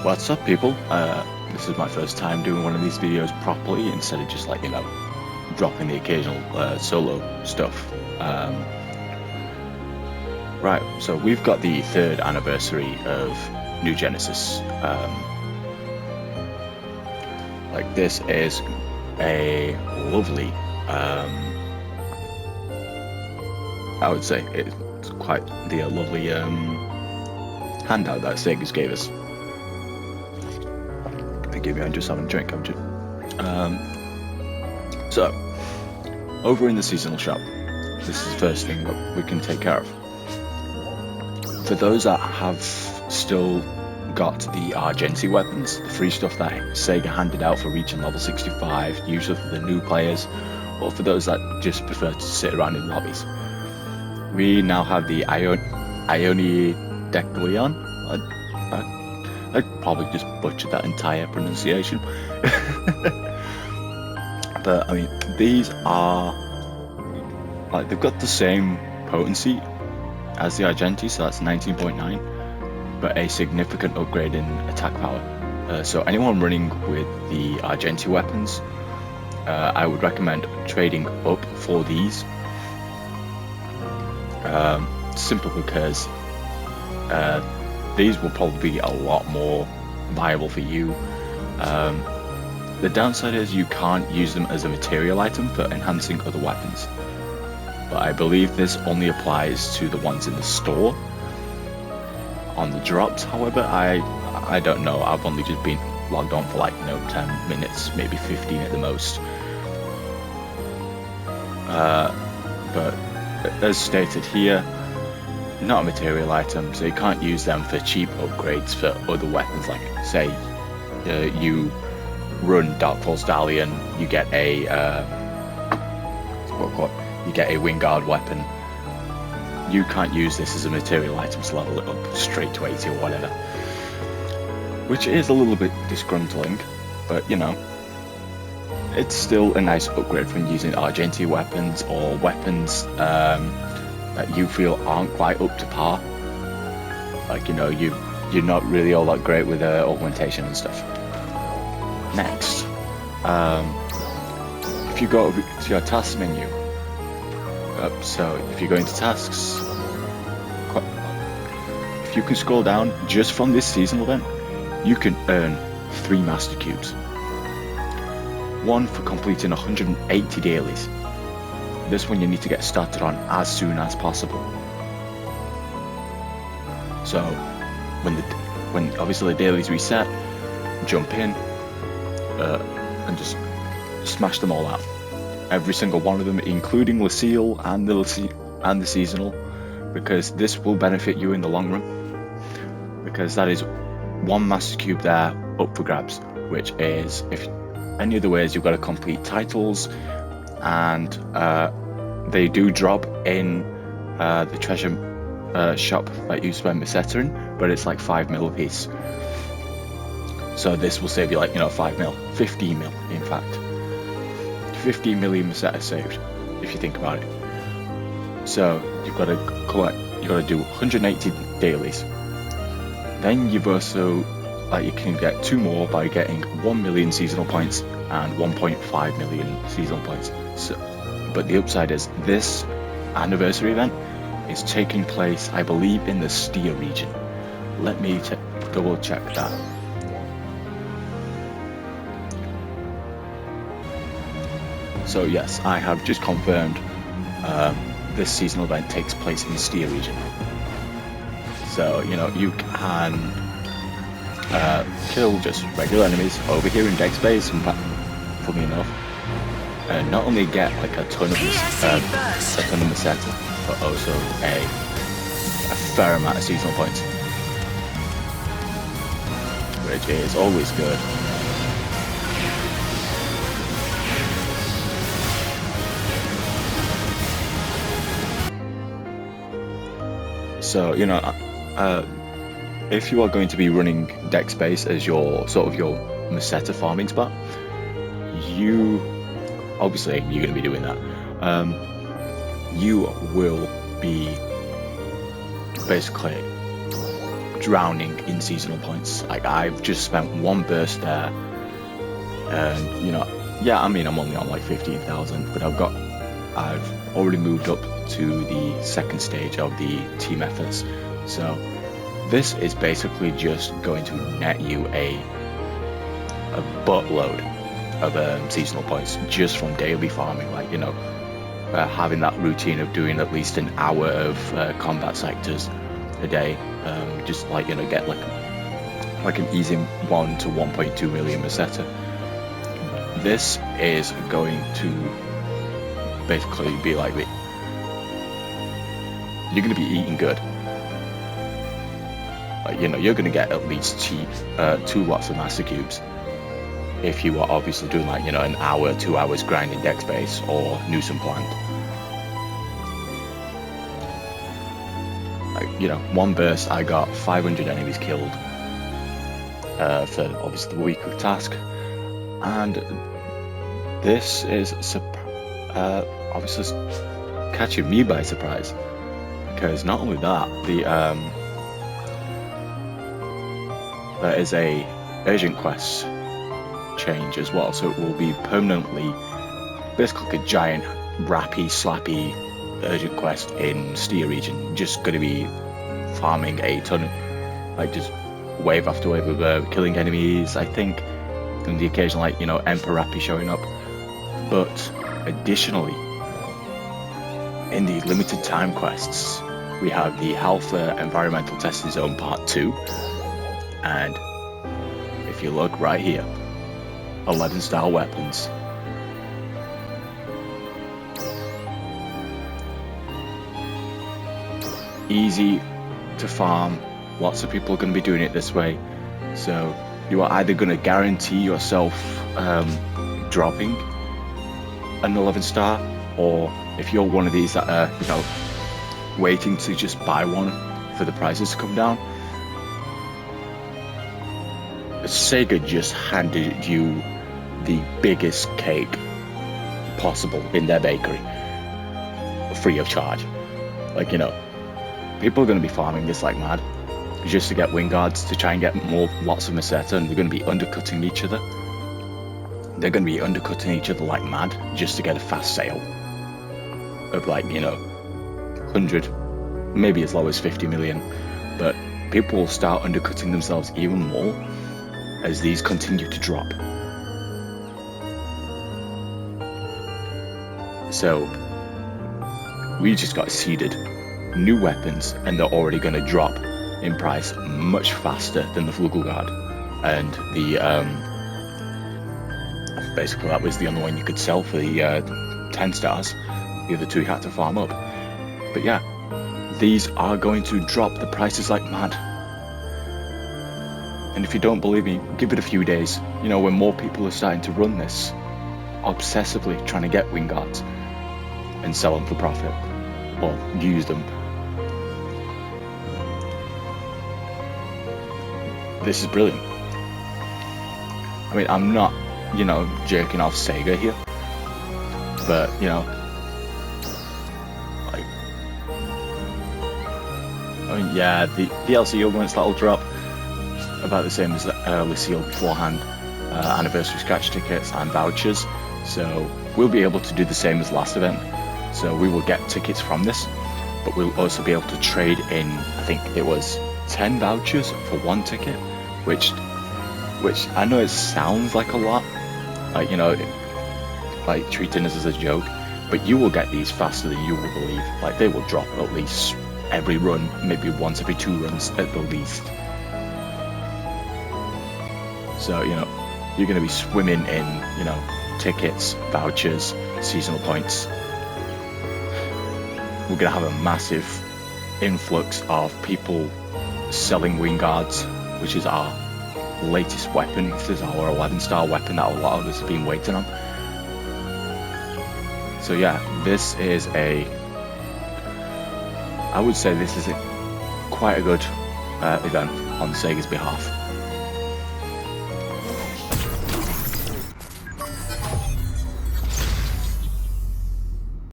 What's up, people? This is my first time doing one of these videos properly instead of just like, dropping the occasional solo stuff. Right, so we've got the 3rd anniversary of New Genesis. Like, this is a lovely, I would say it's quite the lovely handout that Sega's gave us. Forgive me, I'm just having a drink. So, over in the seasonal shop, this is the first thing that we can take care of. For those that have still got the Argenti weapons, the free stuff that Sega handed out for reaching level 65, usually for the new players, or for those that just prefer to sit around in lobbies. We now have the Ioni Decleon. I'd probably just butchered that entire pronunciation. But I mean, these are like, they've got the same potency as the Argenti, so that's 19.9, but a significant upgrade in attack power. So anyone running with the Argenti weapons, I would recommend trading up for these. Simply because these will probably be a lot more viable for you. The downside is you can't use them as a material item for enhancing other weapons, but I believe this only applies to the ones in the store. On the drops, however, I don't know. I've only just been logged on for 10 minutes, maybe 15 at the most. But as stated here, not a material item, so you can't use them for cheap upgrades for other weapons. Like, say, you run Dark Falls Dalian, you get a Wingard weapon. You can't use this as a material item to level it up straight to 80 or whatever, which is a little bit disgruntling, but it's still a nice upgrade from using Argenti weapons or weapons that you feel aren't quite up to par. Like, you're not really all that great with augmentation and stuff. Next, if you go to your tasks menu, so if you go into tasks, if you can scroll down just from this seasonal event, you can earn 3 Master Cubes. 1 for completing 180 dailies. This one you need to get started on as soon as possible. So when obviously the dailies reset, jump in and just smash them all out. Every single one of them, including Lucille and the seasonal, because this will benefit you in the long run. Because that is 1 Master Cube there up for grabs, which is, if any of the ways, you've got to complete titles, and they do drop in the treasure shop that you spend Meseta in, but it's like 5 mil a piece. So this will save you 5 mil, 15 mil in fact. 15 million Meseta saved, if you think about it. So you've got to do 180 dailies. Then you've also, you can get 2 more by getting 1 million seasonal points and 1.5 million seasonal points. So, but the upside is this anniversary event is taking place, I believe, in the Stia region. Let me double check that. So yes, I have just confirmed this seasonal event takes place in the Stia region. So, you can kill just regular enemies over here in deck space, and funny enough, and not only get a ton of Meseta, but also a fair amount of seasonal points, which is always good. So, if you are going to be running deck space as your Meseta farming spot, obviously you're going to be doing that. You will be basically drowning in seasonal points. Like, I've just spent one burst there, and you know, yeah, I mean, I'm only on like 15,000, but I've already moved up to the second stage of the team efforts. So this is basically just going to net you a buttload of seasonal points just from daily farming. Like, you know, having that routine of doing at least an hour of combat sectors a day, just like, you know, get like an easy 1 to 1.2 million meseta. This is going to basically be like you're going to be eating good. Like, you know, you're going to get at least cheap 2 lots of master cubes if you are obviously doing, like, you know, an hour, 2 hours grinding deck space or nuisance plant. Like, you know, one burst I got 500 enemies killed for obviously the weekly task, and this is obviously catching me by surprise, because not only that, there is a urgent quest change as well, so it will be permanently basically a giant rappy slappy urgent quest in Steer region, just going to be farming a ton of, like, just wave after wave of killing enemies, I think, and the occasional, like, you know, Emperor Rappy showing up. But additionally, in the limited time quests, we have the Halfa Environmental Testing Zone Part 2, and if you look right here, 11 style weapons. Easy to farm, lots of people are going to be doing it this way, so you are either going to guarantee yourself dropping an 11 star, or if you're one of these that are, you know, waiting to just buy one for the prices to come down, Sega just handed you the biggest cake possible in their bakery, free of charge. Like, you know, people are going to be farming this like mad just to get wing guards to try and get lots of meseta, and they're going to be undercutting each other. They're going to be undercutting each other like mad just to get a fast sale of, like, you know, 100, maybe as low as 50 million. But people will start undercutting themselves even more as these continue to drop. So we just got seeded new weapons, and they're already going to drop in price much faster than the Flugelguard, and the basically that was the only one you could sell for the 10 stars. The other 2 you had to farm up. But yeah, these are going to drop the prices like mad. And if you don't believe me, give it a few days. You know, when more people are starting to run this, obsessively trying to get wing guards and sell them for profit, or use them. This is brilliant. I mean, I'm not, you know, jerking off Sega here, but, you know, like, I mean, yeah, the DLC augments that'll drop about the same as Lucille beforehand, anniversary scratch tickets and vouchers, so we'll be able to do the same as last event. So we will get tickets from this, but we'll also be able to trade in, I think it was 10 vouchers for 1 ticket, which I know it sounds like a lot, like, you know, like treating this as a joke, but you will get these faster than you will believe. Like, they will drop at least every run, maybe once every 2 runs at the least. So, you know, you're going to be swimming in, you know, tickets, vouchers, seasonal points. We're going to have a massive influx of people selling wing guards, which is our latest weapon. This is our 11 star weapon that a lot of us have been waiting on. So yeah, this is I would say this is quite a good event on Sega's behalf.